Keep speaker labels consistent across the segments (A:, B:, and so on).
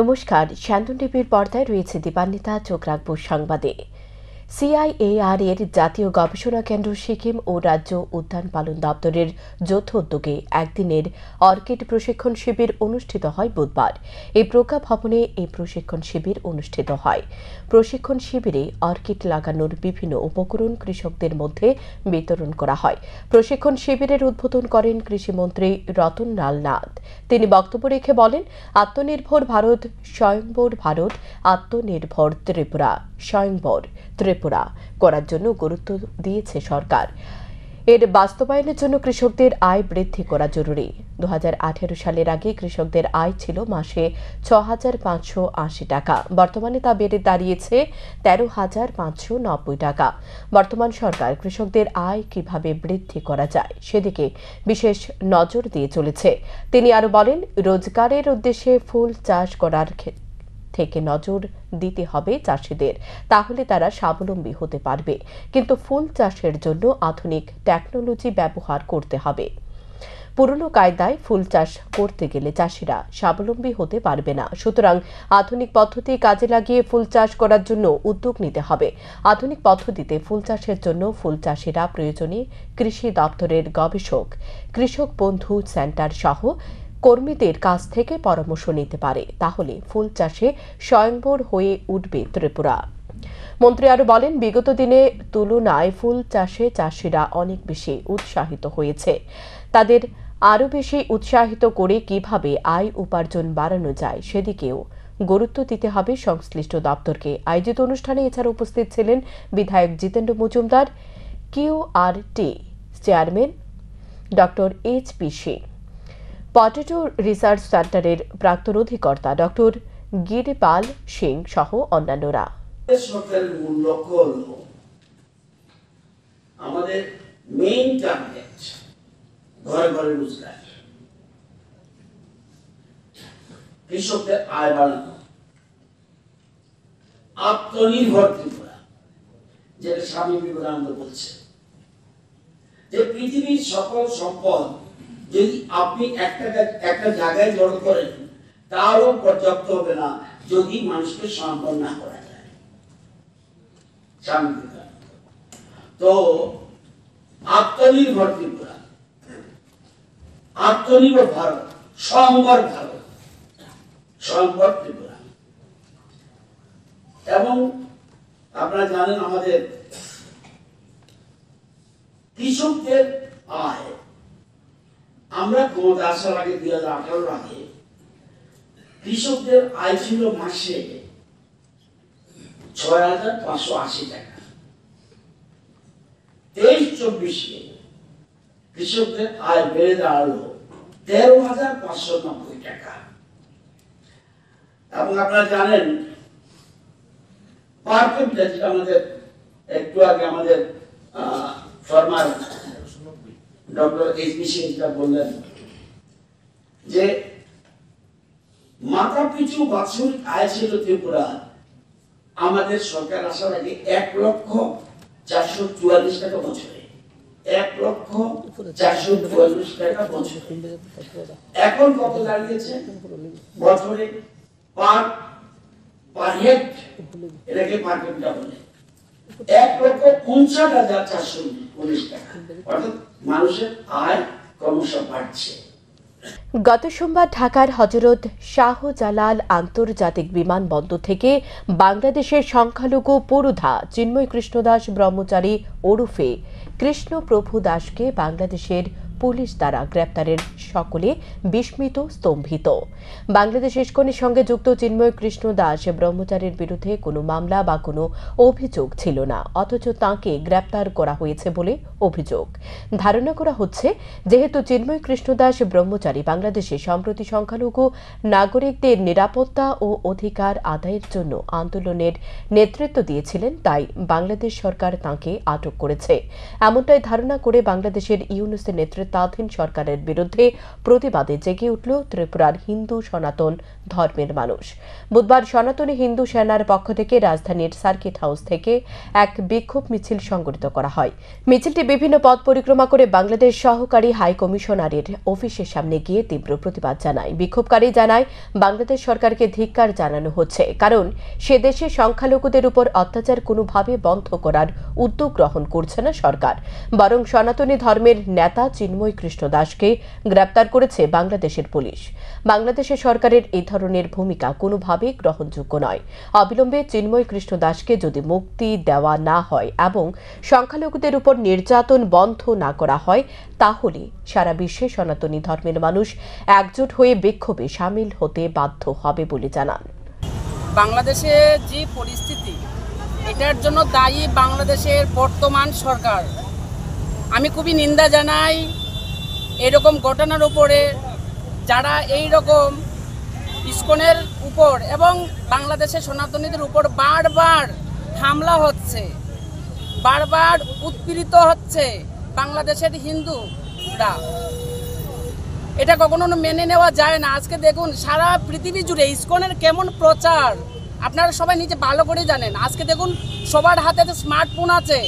A: নমস্কার, শান্তন টিভির পর্দায় রয়েছে দীপান্বিতা। চোখ রাখবো সংবাদে। সিআইএআর এর জাতীয় গবেষণা কেন্দ্র সিকিম ও রাজ্য উদ্যান পালন দপ্তরের যৌথ উদ্যোগে একদিনের অর্কিড প্রশিক্ষণ শিবির অনুষ্ঠিত হয় বুধবার। এই প্রজ্ঞা ভবনে এই প্রশিক্ষণ শিবির অনুষ্ঠিত হয়। প্রশিক্ষণ শিবিরে অর্কিড লাগানোর বিভিন্ন উপকরণ কৃষকদের মধ্যে বিতরণ করা হয়। প্রশিক্ষণ শিবিরের উদ্বোধন করেন কৃষিমন্ত্রী রতন লাল নাথ। তিনি বক্তব্য রেখে বলেন, আত্মনির্ভর ভারত, স্বয়ংবর ভারত, আত্মনির্ভর ত্রিপুরা, স্বয়ংবর ত্রিপুরা করার জন্য গুরুত্ব দিয়েছে সরকার। এর বাস্তবায়নের জন্য কৃষকদের আয় বৃদ্ধি করা জরুরি। 2018 সালের আগে কৃষকদের আয় ছিল মাসে 6,580 টাকা। বর্তমানে তা বেড়ে দাঁড়িয়েছে 13,590 টাকা। বর্তমান সরকার কৃষকদের আয় কিভাবে বৃদ্ধি করা যায় সেদিকে বিশেষ নজর দিয়ে চলেছে। তিনি আরো বলেন, রোজগারের উদ্দেশ্যে ফুল চাষ করার থেকে নজর দিতে হবে চাষিদের, তাহলে তারা স্বাবলম্বী হতে পারবে। কিন্তু ফুল চাষের জন্য আধুনিক টেকনোলজি ব্যবহার করতে হবে। পুরনো কায়দায় ফুল চাষ করতে গেলে চাষিরা স্বাবলম্বী হতে পারবে না। সুতরাং আধুনিক পদ্ধতি কাজে লাগিয়ে ফুল চাষ করার জন্য উদ্যোগ নিতে হবে। আধুনিক পদ্ধতিতে ফুল চাষের জন্য ফুল চাষিরা প্রয়োজনে কৃষি দপ্তরের গবেষক, কৃষক বন্ধু সেন্টার সহ কর্মীদের কাছ থেকে পরামর্শ নিতে পারে। তাহলে ফুল চাষে স্বয়ংবর হয়ে উঠবে ত্রিপুরা। মন্ত্রী আরো বলেন, বিগত দিনে তুলনায় ফুল চাষে চাষিরা অনেক বেশি উৎসাহিত হয়েছে। তাদের আরো বেশি উৎসাহিত করে কিভাবে আয় উপার্জন বাড়ানো যায় সেদিকেও গুরুত্ব দিতে হবে সংশ্লিষ্ট দপ্তরকে। আয়োজিত অনুষ্ঠানে এছাড়া উপস্থিত ছিলেন বিধায়ক Jitendra Majumdar, QRT chairman doctor HP. Singh, potato research সেন্টারের প্রাক্তন অধিকর্তা ডক্টর গিরিপাল সিং সহ অন্যান্যরা।
B: সরকারের মূল লক্ষ্য হল আমাদের মেইন টার্গেট ঘরে ঘরে রোজগার, কৃষকদের আয় বাড়ানো, আত্মনির্ভর ত্রিপুরা, যেটা স্বামী বিবেকানন্দ বলছে যে পৃথিবীর সকল সম্পদ যদি আপনি একটা জায়গায় জড়ো করেন তারও পর্যাপ্ত হবে না যদি মানুষকে সম্পদ না করা যায়। স্বামী বিবেকানন্দ তো আত্মনির্ভর ত্রিপুরা, আত্মনির্ভর ভারত, স্বয়ংবর ভারত, স্বয়ংবর ত্রিপুরা। এবং আপনারা জানেন আমাদের কৃষকদের আয়, আমরা ক্ষমতা আসার আগে 2018 আগে কৃষকদের আয় ছিল মাসে 6,580 টাকা। 23-24 কৃষকদের আয় বেড়ে দাঁড়ালো 13,590 টাকা। এবং আপনারা জানেন পার ক্যাপিটা, যেটা আমাদের একটু আগে আমাদের ফরমার ডক্টর এইচ.পি. সিং যেটা বললেন যে মাথা পিছু বাৎসরিক আয় ছিল ত্রিপুরা আমাদের সরকার আসার আগে 1,444 টাকা বছরে, 1,444 টাকা বছরে। এখন কত দাঁড়িয়েছে বছরে? পার হেড, এটাকে পার ক্যাপিটা বলে, 1,59,419 টাকা। অর্থাৎ মানুষের আয় ক্রমশ বাড়ছে।
A: গত সোমবার ঢাকার হযরত শাহজালাল আন্তর্জাতিক বিমানবন্দর থেকে বাংলাদেশের সংখ্যালঘু পুরোধা চিন্ময় কৃষ্ণ দাস ব্রহ্মচারী ওরফে কৃষ্ণপ্রভু দাসকে বাংলাদেশের পুলিশ দ্বারা গ্রেপ্তারের সকলে বিস্মিত, স্তম্ভিত। বাংলাদেশ ইস্কনের সঙ্গে যুক্ত চিন্ময় কৃষ্ণ দাস ব্রহ্মচারীর বিরুদ্ধে কোনো মামলা বা কোনো অভিযোগ ছিল না, অথচ তাঁকে গ্রেপ্তার করা হয়েছে বলে অভিযোগ। ধারণা করা হচ্ছে, যেহেতু চিন্ময় কৃষ্ণ দাস ব্রহ্মচারী বাংলাদেশে সম্প্রতি সংখ্যালঘু নাগরিকদের নিরাপত্তা ও অধিকার আদায়ের জন্য আন্দোলনের নেতৃত্ব দিয়েছিলেন, তাই বাংলাদেশ সরকার তাঁকে আটক করেছে। এমনটাই ধারণা করে বাংলাদেশের ইউনুসের নেতৃত্বে নেতৃত্বাধীন সরকারের বিরুদ্ধে প্রতিবাদে জেগে উঠল ত্রিপুরার হিন্দু সনাতন ধর্মের মানুষ। বুধবার সনাতনী হিন্দু সেনার পক্ষ থেকে রাজধানীর সার্কিট হাউস থেকে এক বিক্ষোভ মিছিল সংগঠিত করা হয়। মিছিলটি বিভিন্ন পথ পরিক্রমা করে বাংলাদেশ সহকারী হাই কমিশনারের অফিসের সামনে গিয়ে তীব্র প্রতিবাদ জানায়। বিক্ষোভকারী জানায়, বাংলাদেশ সরকারকে ধিক্কার জানানো হচ্ছে, কারণ সে দেশে সংখ্যালঘুদের উপর অত্যাচার কোনোভাবে বন্ধ করার উদ্যোগ গ্রহণ করছে না সরকার, বরং সনাতনী ধর্মের নেতা চিন্ময় কৃষ্ণ দাসকে গ্রেপ্তার করেছে বাংলাদেশের পুলিশ। বাংলাদেশের সরকারের এই ধরনের ভূমিকা কোনোভাবেই গ্রহণযোগ্য নয়। অবিলম্বে চিন্ময় কৃষ্ণ দাসকে যদি মুক্তি দেওয়া না হয় এবং সংখ্যালঘুদের উপর নির্যাতন বন্ধ না করা হয়, তাহলে সারা বিশ্বে সনাতনী ধর্মের মানুষ একজোট হয়ে বিক্ষোভে সামিল হতে বাধ্য হবে বলে জানান।
C: বাংলাদেশে যে পরিস্থিতি, এটার জন্য দায়ী বাংলাদেশের বর্তমান সরকার। আমি খুবই নিন্দা জানাই এরকম ঘটনার উপরে, যারা এই রকম ইসকনের উপর এবং বাংলাদেশের সনাতনীদের উপর বারবার হামলা হচ্ছে, বারবার উৎপীড়িত হচ্ছে বাংলাদেশের হিন্দুরা। এটা কখনো মেনে নেওয়া যায় না। আজকে দেখুন সারা পৃথিবী জুড়ে ইসকনের কেমন প্রচার, আপনারা সবাই নিজে ভালো করে জানেন। আজকে দেখুন সবার হাতে স্মার্টফোন আছে,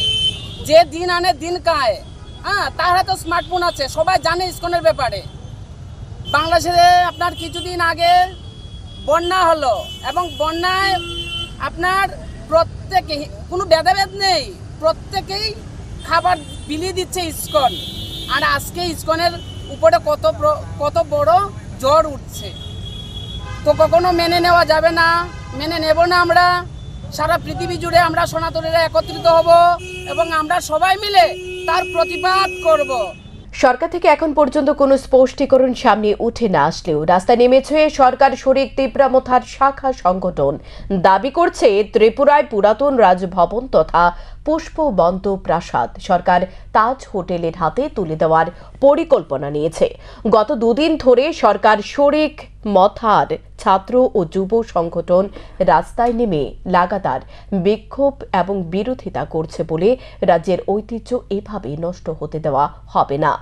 C: যে দিন আনে দিন খায়, তার হাতে স্মার্টফোন আছে, সবাই জানে ইসকনের ব্যাপারে। বাংলাদেশে আপনার কিছুদিন আগে বন্যা হলো এবং বন্যায় আপনার প্রত্যেকে, কোনো ভেদাভেদ নেই, প্রত্যেকেই খাবার বিলিয়ে দিচ্ছে ইসকন। আর আজকে ইসকনের উপরে কত বড় জ্বর উঠছে, তো কখনো মেনে নেওয়া যাবে না, মেনে নেব না। আমরা সারা পৃথিবী জুড়ে আমরা সনাতনীরা একত্রিত হব এবং আমরা সবাই মিলে তার প্রতিবাদ করব।
A: সরকার থেকে এখন পর্যন্ত কোনো স্পষ্টীকরণ সামনে উঠে না আসলেও রাস্তায় নেমেছে সরকার শরিক তীব্রামথার শাখা সংগঠন। দাবি করছে, ত্রিপুরায় পুরাতন রাজভবন তথা পুষ্পবন্ত প্রাসাদ সরকার তাজ হোটেলের হাতে তুলে দেওয়ার পরিকল্পনা নিয়েছে। গত দুদিন ধরে সরকার শরিক মথার ছাত্র ও যুব সংগঠন রাস্তায় নেমে লাগাতার বিক্ষোভ এবং বিরোধিতা করছে বলে রাজ্যের ঐতিহ্য এভাবে নষ্ট হতে দেওয়া হবে না।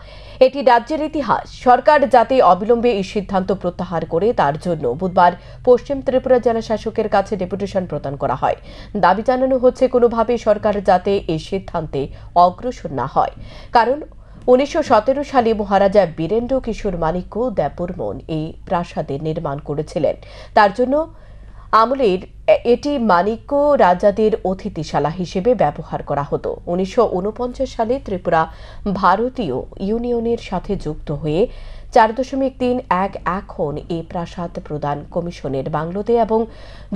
A: এটি রাজ্যের ইতিহাস। সরকার যাতে অবিলম্বে এই সিদ্ধান্ত প্রত্যাহার করে, তার জন্য বুধবার পশ্চিম ত্রিপুরা জেলা শাসকের কাছে ডেপুটেশন প্রদান করা হয়। দাবি জানানো হচ্ছে, কোনোভাবে সরকার যাতে এই সিদ্ধান্তে অগ্রসর না হয়, কারণ 1917 সালে মহারাজা বীরেন্দ্র কিশোর মাণিক্য দেববর্মন এই প্রাসাদের নির্মাণ করেছিলেন। তার জন্য আমলের এটি মাণিক্য রাজাদের অতিথিশালা হিসেবে ব্যবহার করা হতো। 1949 সালে ত্রিপুরা ভারতীয় ইউনিয়নের সাথে যুক্ত হয়ে 4.31 এখন এই প্রাসাদ প্রদান কমিশনের বাংলোতে এবং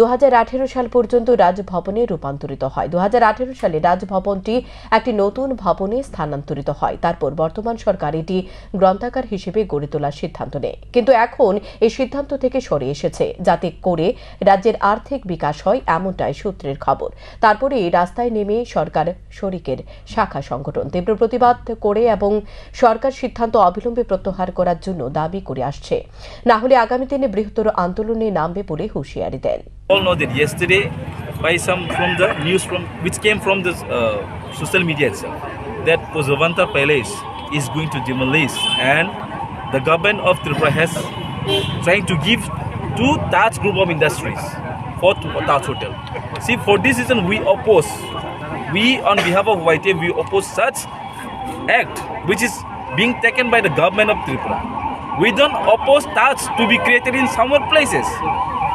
A: 2018 সাল পর্যন্ত রাজভবনে রূপান্তরিত হয়। 2018 সালে রাজভবনটি একটি নতুন ভবনে স্থানান্তরিত হয়। তারপর বর্তমান সরকার এটি গ্রন্থাগার হিসেবে গড়ে তোলার সিদ্ধান্ত নেয়, কিন্তু এখন এই সিদ্ধান্ত থেকে সরে এসেছে, যাতে করে রাজ্যের আর্থিক বিকাশ হয়, এমনটাই সূত্রের খবর। তারপরে রাস্তায় নেমে সরকার শরিকের শাখা সংগঠন তীব্র প্রতিবাদ করে এবং সরকার সিদ্ধান্ত অবিলম্বে প্রত্যাহার করার জন্য দাবি করে আসছে, না হলে আগামী দিনে বৃহত্তর আন্দোলনে নামবে বলে হুঁশিয়ারি দেন।
D: All know that yesterday, by some from the news which came from the social media itself, that Pushpavanta Palace is going to demolish, and the government of Tripura has trying to give to Taj Group of Industries for Taj Hotel. See, for this reason we oppose. We, on behalf of YTF, we oppose such act which is being taken by the government of Tripura. We don't oppose Taj to be created in some places.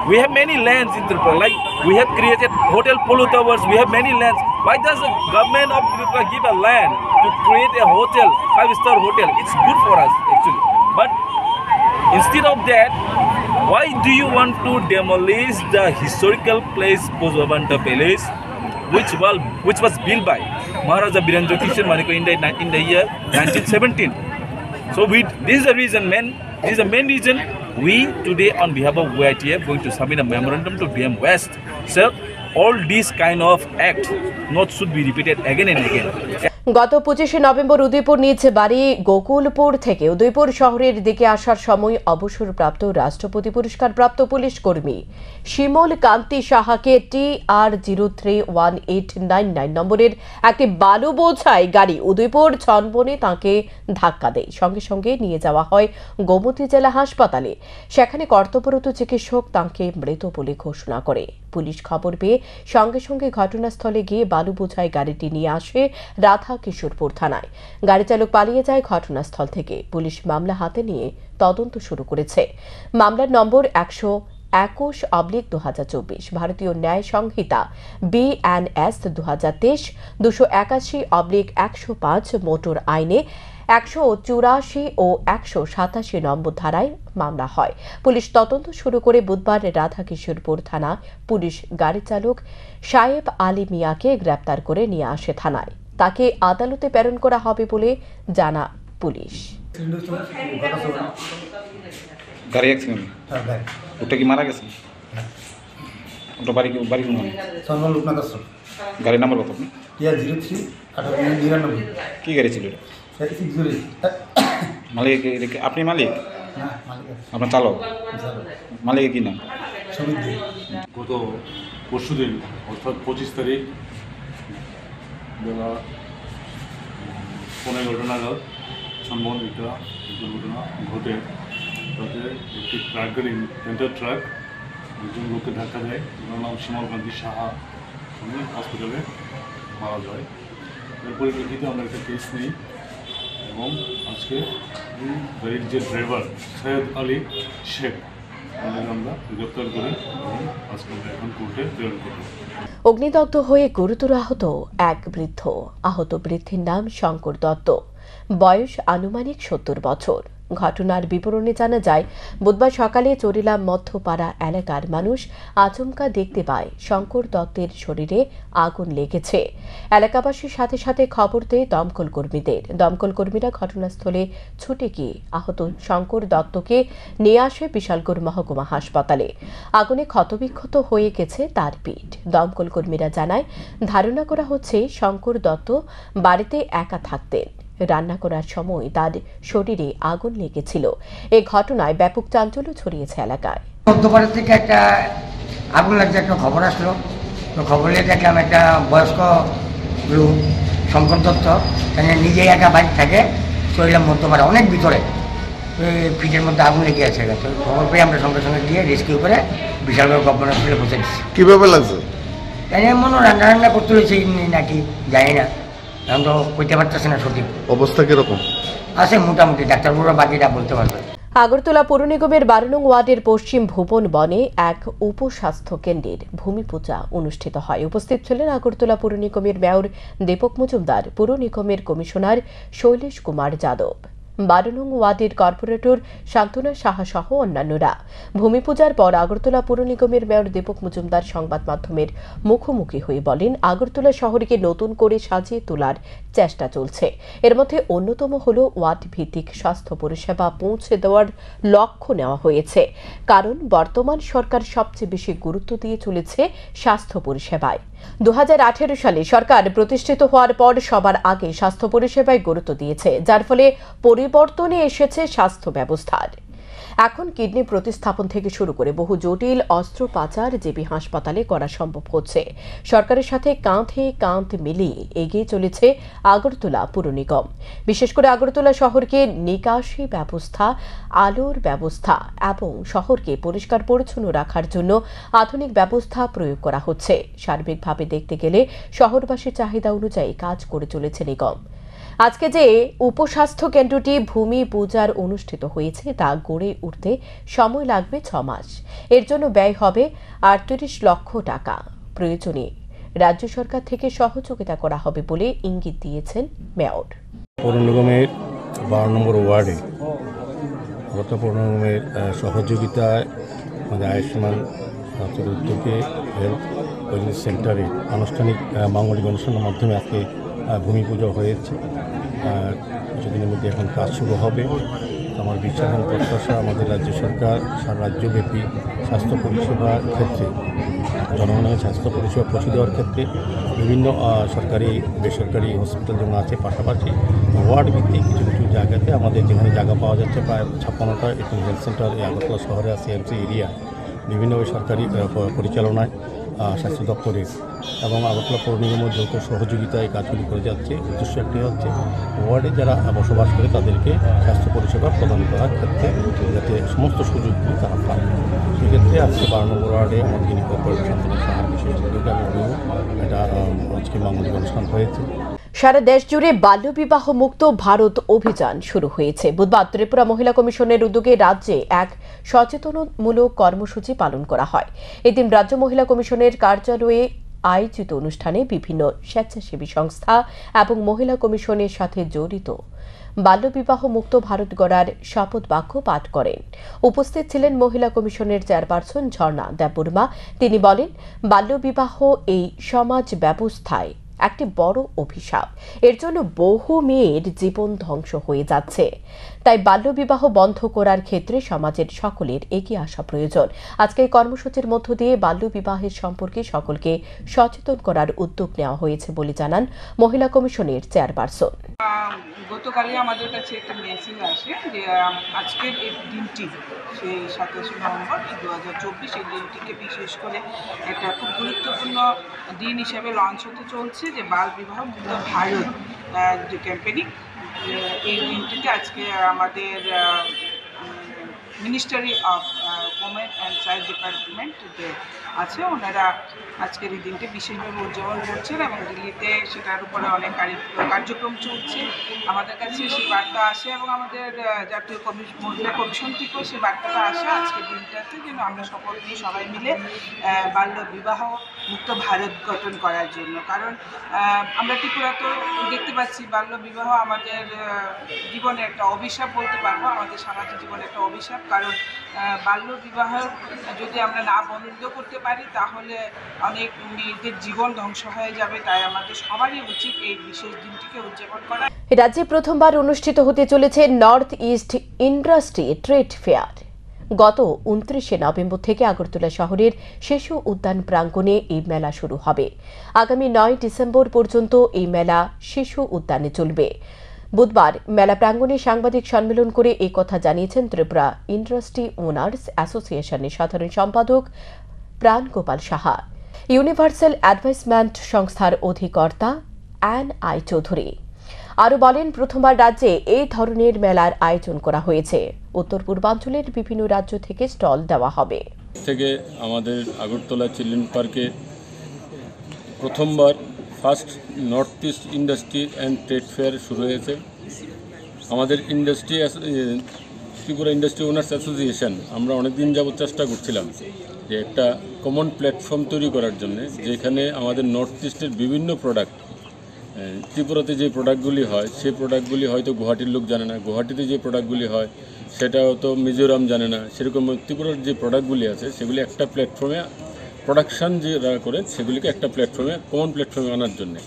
D: We have many lands in Tripura, like we have created Hotel Polo Towers, we have many lands. Why does the government of Tripura give a land to create a hotel, 5-star hotel? It's good for us actually. But instead of that, why do you want to demolish the historical place Pushpavanta Palace, which was built by Maharaja Birendra Kishore Manikko in the year 1917? So this is the reason, this is the main reason we today on behalf of YTF going to submit a memorandum to DM West. So all these kind of act not should be repeated again and again.
A: গত 25 November Udaipur নিজ বাড়ি গোকুলপুর থেকে উদয়পুর শহরের দিকে আসার সময় অবসরপ্রাপ্ত রাষ্ট্রপতি পুরস্কারপ্রাপ্ত পুলিশ কর্মী শিমল কান্তি সাহাকে TR031899 নম্বরের একটি বালু বোঝাই গাড়ি উদয়পুর ছনবনে তাঁকে ধাক্কা দেয়। সঙ্গে সঙ্গে নিয়ে যাওয়া হয় গোমতী জেলা হাসপাতালে। সেখানে কর্তব্যরত চিকিৎসক তাঁকে মৃত বলে ঘোষণা করে। পুলিশ খবর পেয়ে সঙ্গে সঙ্গে ঘটনাস্থলে গিয়ে বালু বোঝাই গাড়িটি নিয়ে আসে রাধা কিশোরপুর থানায়। গাড়ি চালক পালিয়ে যায় ঘটনাস্থল থেকে। পুলিশ মামলা হাতে নিয়ে তদন্ত শুরু করেছে। মামলার নম্বর 121/2024 ভারতীয় ন্যায় সংহিতা BNS 2023 281/105 মোটর আইনে 184 ও 187 নম্বর ধারায় মামলা হয়। পুলিশ তদন্ত শুরু করে বুধবার রাধা কিশোরপুর থানা পুলিশ গাড়ি চালক সায়েব আলী মিয়াকে গ্রেপ্তার করে নিয়ে আসে থানায়। তাকে আদালতে প্রেরণ করা হবে বলে জানা পুলিশ।
E: গাড়ি অ্যাক্সিডেন্ট ওটা কি মারা গেছে? ওটা বাড়ি কোন গাড়ির নাম্বার কত?
F: TR03
E: কি গাড়ি ছিল এটা? মালিক আপনি মালিক? আপনার চালক? মালিকের কি নাম?
G: গত পরশুদিন অর্থাৎ 25 তারিখ বেলা 11:15 নাগাদ ছনবন একটা দুর্ঘটনা ঘটে। তাতে একটি ট্রাক গাড়ি টেন্টার ট্রাক একজন লোককে ধাক্কা দেয়। ওনার নাম শিমল কান্তি সাহা। উনি হসপিটালে মারা যায়। এর পরিপ্রেক্ষিতে আমরা একটা কেস নিই এবং আজকে গাড়ির যে ড্রাইভার সৈয়দ আলী শেখ তাদের আমরা গ্রেপ্তার করি এবং আজকে আমরা এখন কোর্টে প্রেরণ করি।
A: অগ্নিদগ্ধ হয়ে গুরুতর আহত এক বৃদ্ধ। আহত বৃদ্ধের নাম শঙ্কর দত্ত, বয়স আনুমানিক 70 বছর। ঘটনার বিবরণে জানা যায়, বুধবার সকালে চরিলাম মধ্যপাড়া এলাকার মানুষ আচমকা দেখতে পায় শঙ্কর দত্তের শরীরে আগুন লেগেছে। এলাকাবাসীর সাথে সাথে খবর দেয় দমকল কর্মীদের। দমকল কর্মীরা ঘটনাস্থলে ছুটে গিয়ে আহত শঙ্কর দত্তকে নিয়ে আসে বিশালগড় মহকুমা হাসপাতালে। আগুনে ক্ষতবিক্ষত হয়ে গেছে তার পিঠ। দমকল কর্মীরা জানায়, ধারণা করা হচ্ছে শঙ্কর দত্ত বাড়িতে একা থাকতেন। রান্না করার সময় তার শরীরে আগুন লেগেছিল। এই ঘটনায় ব্যাপক চাঞ্চল্য ছড়িয়েছে এলাকায়।
H: মধ্যপাড়া থেকে একটা আগুন লাগছে একটা খবর আসলো। তো খবরে দেখলাম একটা বয়স্ক লোক শঙ্কর দত্ত নিজেই একা বাইক থাকে চললাম মধ্যপাড়া অনেক ভিতরে ফিটের মধ্যে আগুন লেগে আছে। তো খবর পেয়ে আমরা সঙ্গে সঙ্গে গিয়ে রেস্কিউ করে বিশালগড় গভর্নমেন্ট হসপিটালে পৌঁছে দিচ্ছি।
E: কিভাবে লাগছে?
H: তাই মনে রান্না করতে হয়েছে নাকি জানি না, এখন তো কইতে পারতেছে না সঠিক
E: অবস্থা কিরকম
H: আছে। মোটামুটি ডাক্তারবাবুরা বাকিটা বলতে পারবে।
A: আগরতলা পৌর নিগমের 12 নং ওয়ার্ডের পশ্চিম ভুবন বনে এক উপস্বাস্থ্য কেন্দ্রের ভূমি পূজা অনুষ্ঠিত হয়। উপস্থিত ছিলেন আগরতলা পৌর নিগমের মেয়র দীপক মজুমদার, পৌর নিগমের কমিশনার শৈলেশ কুমার যাদব, 12 নং ওয়ার্ডের কর্পোরেটর শান্তনা সাহা সহ অন্যান্যরা। ভূমি পূজার পর আগরতলা পৌর নিগমের মেয়র দীপক মজুমদার সংবাদ মাধ্যমের মুখোমুখি হয়ে বলেন, আগরতলা শহরকে নতুন করে সাজিয়ে তোলার চেষ্টা চলছে। এর মধ্যে অন্যতম হল ওয়ার্ড ভিত্তিক স্বাস্থ্য পরিষেবা পৌঁছে দেওয়ার লক্ষ্য নেওয়া হয়েছে। কারণ বর্তমান সরকার সবচেয়ে বেশি গুরুত্ব দিয়ে চলেছে স্বাস্থ্য পরিষেবায়। 2018 সালে সরকার প্রতিষ্ঠিত হওয়ার পর সবার আগে স্বাস্থ্য পরিষেবায় গুরুত্ব দিয়েছে, যার ফলে পরিবর্তনে এসেছে স্বাস্থ্য ব্যবস্থার। এখন কিডনি প্রতিস্থাপন থেকে শুরু করে বহু জটিল অস্ত্রোপচার জেবি হাসপাতালে করা সম্ভব হচ্ছে। সরকারের সাথে কাঁধে কাঁধ মিলিয়ে এগিয়ে চলেছে আগরতলা পুর নিগম। বিশেষ করে আগরতলা শহরকে নিকাশি ব্যবস্থা, আলোর ব্যবস্থা এবং শহরকে পরিষ্কার পরিচ্ছন্ন রাখার জন্য আধুনিক ব্যবস্থা প্রয়োগ করা হচ্ছে। সার্বিকভাবে দেখতে গেলে শহরবাসীর চাহিদা অনুযায়ী কাজ করে চলেছে নিগম। আজকে যে উপস্বাস্থ্য কেন্দ্রটি ভূমি পূজার অনুষ্ঠিত হয়েছে তা গড়ে উঠতে সময় লাগবে 6 মাস। এর জন্য ব্যয় হবে 38 লক্ষ টাকা। প্রয়োজনে রাজ্য সরকার থেকে সহযোগিতা করা হবে বলে ইঙ্গিত দিয়েছেন মেয়র।
I: পৌর নিগমের 12 নম্বর ওয়ার্ডে পৌর নিগমের সহযোগিতায় আমাদের আয়ুষ্মান উদ্যোগে হেলথ ওয়েলনেস সেন্টারে আনুষ্ঠানিক মাঙ্গলিক অনুষ্ঠানের মাধ্যমে আজকে ভূমি পুজো হয়েছে। কিছুদিনের মধ্যে এখন কাজ শুরু হবে। আমার বিশ্বাস এবং প্রত্যাশা আমাদের রাজ্য সরকার সারা রাজ্যব্যাপী স্বাস্থ্য পরিষেবার ক্ষেত্রে জনগণের স্বাস্থ্য পরিষেবা পৌঁছে দেওয়ার ক্ষেত্রে বিভিন্ন সরকারি বেসরকারি হসপিটাল যেমন আছে, পাশাপাশি ওয়ার্ড ভিত্তিক কিছু কিছু জায়গাতে আমাদের যেখানে জায়গা পাওয়া যাচ্ছে প্রায় 56টা এরকম হেলথ সেন্টার এই আগরতলা শহরে আছে, এমসি এরিয়া বিভিন্ন বেসরকারি পরিচালনায় স্বাস্থ্য দপ্তরের এবং আগরতলা পৌর নিগমের যৌথ সহযোগিতায় কাজগুলি করে যাচ্ছে। উদ্দেশ্য একটি হচ্ছে ওয়ার্ডে যারা বসবাস করে তাদেরকে স্বাস্থ্য পরিষেবা প্রদান করার ক্ষেত্রে যাতে সমস্ত সুযোগগুলি তারা পায়। সেক্ষেত্রে আজকে 12 নম্বর ওয়ার্ডে আমাদের যিনি কর্পোরেটর শান্তনু সাহার বিশেষ উদ্যোগে আমি বলব এটা আজকে মাঙ্গলিক অনুষ্ঠান হয়েছে।
A: সারা দেশ জুড়ে বাল্যবিবাহ মুক্ত ভারত অভিযান শুরু হয়েছে। বুধবার ত্রিপুরা মহিলা কমিশনের উদ্যোগে রাজ্যে এক সচেতনমূলক কর্মসূচি পালন করা হয়। এদিন রাজ্য মহিলা কমিশনের কার্যালয়ে আয়োজিত অনুষ্ঠানে বিভিন্ন স্বেচ্ছাসেবী সংস্থা এবং মহিলা কমিশনের সাথে জড়িত বাল্যবিবাহ মুক্ত ভারত গড়ার শপথ বাক্য পাঠ করেন। উপস্থিত ছিলেন মহিলা কমিশনের চেয়ারপারসন ঝর্ণা দেববর্মা। তিনি বলেন, বাল্যবিবাহ এই সমাজ ব্যবস্থায় একটি বড় অভিশাপ। এর জন্য বহু মেয়ের জীবন ধ্বংস হয়ে যাচ্ছে। তাই বাল্যবিবাহ বন্ধ করার ক্ষেত্রে সমাজের সকলের এগিয়ে আসা প্রয়োজন। আজকে এই কর্মসূচির মধ্য দিয়ে বাল্যবিবাহের সম্পর্কে সকলকে সচেতন করার উদ্যোগ নেওয়া হয়েছে বলে জানান মহিলা কমিশনের চেয়ারপারসন।
F: গতকালই আমাদের কাছে একটা মেসেজ আসে যে আজকের এই দিনটি সেই 27 নভেম্বর 2024 এই দিনটিকে বিশেষ করে একটা খুব গুরুত্বপূর্ণ দিন হিসেবে লঞ্চ হতে চলছে যে বাল বিবাহ মুক্ত ভারত যে ক্যাম্পেইনিং। এই দিনটিতে আজকে আমাদের ministry of women and child department যে আছে ওনারা আজকের এই দিনটি বিশেষভাবে উদযাপন করছেন এবং দিল্লিতে সেটার উপরে অনেক কার্যক্রম চলছে। আমাদের কাছে সেই বার্তা আসে এবং আমাদের জাতীয় মহিলা কমিশন থেকেও সেই বার্তাটা আসে আজকের দিনটাতে যেন আমরা সবাই মিলে বাল্য বিবাহ মুক্ত ভারত গঠন করার জন্য। কারণ আমরা ত্রিপুরা তো দেখতে পাচ্ছি বাল্য বিবাহ আমাদের জীবনে একটা অভিশাপ বলতে পারবো, আমাদের সামাজিক জীবনে একটা অভিশাপ। কারণ বাল্য বিবাহ যদি আমরা না বন্ধ করতে পারি তাহলে অনেক মেয়েদের জীবন ধ্বংস হয়ে যাবে। তাই আমাদের সবারই উচিত এই বিশেষ দিনটিকে উদযাপন করা।
A: রাজ্যে প্রথমবার অনুষ্ঠিত হতে চলেছে north east industry trade fair. গত 29 নভেম্বর থেকে আগরতলা শহরের শিশু উদ্যান প্রাঙ্গণে এই মেলা শুরু হবে। আগামী 9 ডিসেম্বর পর্যন্ত এই মেলা শিশু উদ্যানে চলবে। বুধবার মেলা প্রাঙ্গণে সাংবাদিক সম্মেলন করে এই কথা জানিয়েছেন ত্রিপুরা ইন্ডাস্ট্রি ওনার্স অ্যাসোসিয়েশনের সাধারণ সম্পাদক প্রাণ গোপাল সাহা। ইউনিভার্সাল অ্যাডভাইসমেন্ট সংস্থার অধিকর্তা অ্যান আই চৌধুরী আরও বলেন, প্রথমবার রাজ্যে এই ধরনের মেলার আয়োজন করা হয়েছে। উত্তর পূর্বাঞ্চলের বিভিন্ন রাজ্য থেকে স্টল দেওয়া হবে।
J: থেকে আমাদের আগরতলা চিলড্রেন পার্কে প্রথমবার first north east industry and trade fair শুরু হয়েছে। আমাদের ত্রিপুরা ইন্ডাস্ট্রি ওনার্স অ্যাসোসিয়েশন আমরা অনেকদিন যাবৎ চেষ্টা করছিলাম যে একটা কমন প্ল্যাটফর্ম তৈরি করার জন্য, যেখানে আমাদের নর্থ ইস্টের বিভিন্ন প্রোডাক্ট, ত্রিপুরাতে যে প্রোডাক্টগুলি হয় সেই প্রোডাক্টগুলি হয়তো গুয়াহাটির লোক জানে না, গুয়াহাটিতে যে প্রোডাক্টগুলি হয় সেটা হয়তো মিজোরাম জানে না, সেরকম ত্রিপুরার যে প্রোডাক্টগুলি আছে সেগুলি একটা প্ল্যাটফর্মে প্রোডাকশান যারা করে সেগুলিকে একটা প্ল্যাটফর্মে কমন প্ল্যাটফর্মে আনার জন্যে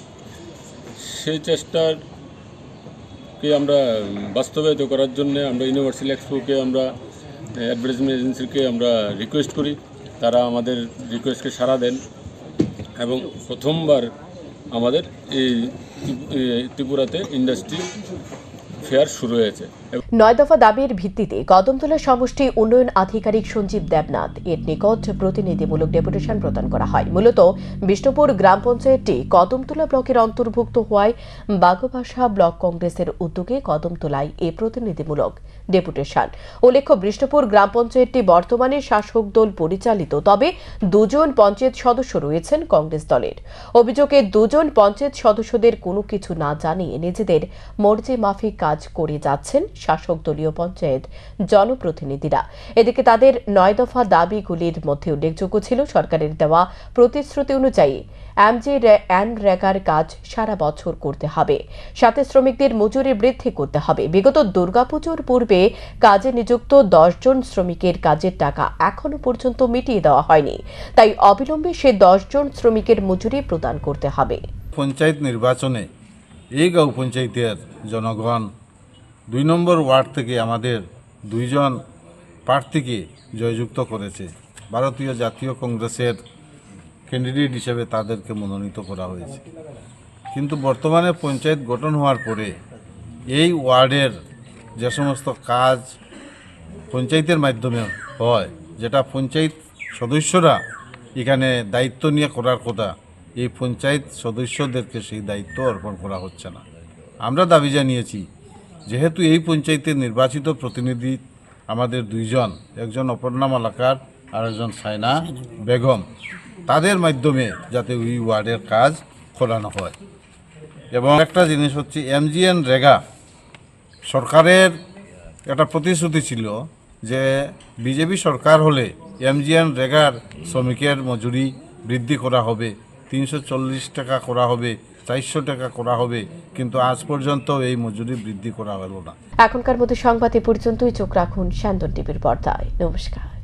J: সেই চেষ্টাকে আমরা বাস্তবায়িত করার জন্যে আমরা ইউনিভার্সাল এক্সপোকে আমরা অ্যাডভার্টাইজমেন্ট এজেন্সিকে আমরা রিকোয়েস্ট করি। তারা আমাদের রিকোয়েস্টকে সাড়া দেন এবং প্রথমবার আমাদের এই ত্রিপুরাতে ইন্ডাস্ট্রি ফেয়ার শুরু হয়েছে।
A: 9 দফা দাবির ভিত্তিতে কদমতলা সমষ্টি উন্নয়ন আধিকারিক সঞ্জীব দেবনাথ এর নিকট প্রতিনিধিমূলক ডেপুটেশন প্রদান করা হয়। মূলত বিষ্ণুপুর গ্রাম পঞ্চায়েতটি কদমতলা ব্লকের অন্তর্ভুক্ত হওয়ায় বাগবাসা ব্লক কংগ্রেসের উদ্যোগে কদমতলায় এ প্রতিনিধিমূলক ডেপুটেশন। উল্লেখ্য, বিষ্ণুপুর গ্রাম পঞ্চায়েতটি বর্তমানে শাসক দল পরিচালিত, তবে 2 জন পঞ্চায়েত সদস্য রয়েছেন কংগ্রেস দলের। অভিযোগে 2 জন পঞ্চায়েত সদস্যদের কোনো কিছু না জানিয়ে নিজেদের মর্জি মাফিক কাজ করে যাচ্ছেন শাসক দলীয় পঞ্চায়েত জনপ্রতিনিধিরা। এদিকে তাদের 9 দফা দাবিগুলির মধ্যে উল্লেখযোগ্য ছিল সরকারের দেওয়া প্রতিশ্রুতি অনুযায়ী এনরেগার কাজ সারা বছর করতে হবে, সাথে শ্রমিকদের মজুরি বৃদ্ধি করতে হবে। বিগত দুর্গাপুজোর পূর্বে কাজে নিযুক্ত 10 জন শ্রমিকের কাজের টাকা এখনো পর্যন্ত মিটিয়ে দেওয়া হয়নি, তাই অবিলম্বে সে 10 জন শ্রমিকের মজুরি প্রদান করতে হবে।
K: পঞ্চায়েত নির্বাচনে এই গাঁও পঞ্চায়েতের জনগণ 2 নম্বর ওয়ার্ড থেকে আমাদের 2 জন প্রার্থীকে জয়যুক্ত করেছে। ভারতীয় জাতীয় কংগ্রেসের ক্যান্ডিডেট হিসেবে তাদেরকে মনোনীত করা হয়েছে। কিন্তু বর্তমানে পঞ্চায়েত গঠন হওয়ার পরে এই ওয়ার্ডের যে সমস্ত কাজ পঞ্চায়েতের মাধ্যমে হয়, যেটা পঞ্চায়েত সদস্যরা এখানে দায়িত্ব নিয়ে করার কথা, এই পঞ্চায়েত সদস্যদেরকে সেই দায়িত্ব অর্পণ করা হচ্ছে না। আমরা দাবি জানিয়েছি, যেহেতু এই পঞ্চায়েতের নির্বাচিত প্রতিনিধি আমাদের দুইজন, একজন অপর্ণা মালাকার আর একজন সাইনা বেগম, তাদের মাধ্যমে যাতে ওই ওয়ার্ডের কাজ করানো হয়। এবং একটা জিনিস হচ্ছে এমজিএন রেগা সরকারের একটা প্রতিশ্রুতি ছিল যে বিজেপি সরকার হলে এমজিএন রেগার শ্রমিকের মজুরি বৃদ্ধি করা হবে, 340 টাকা করা হবে, 400 টাকা করা হবে, কিন্তু আজ পর্যন্ত এই মজুরি বৃদ্ধি করা হলো না।
A: এখনকার মতো সংবাদ এ পর্যন্তই। চোখ রাখুন স্যান্দন টিভির পর্দায়। নমস্কার।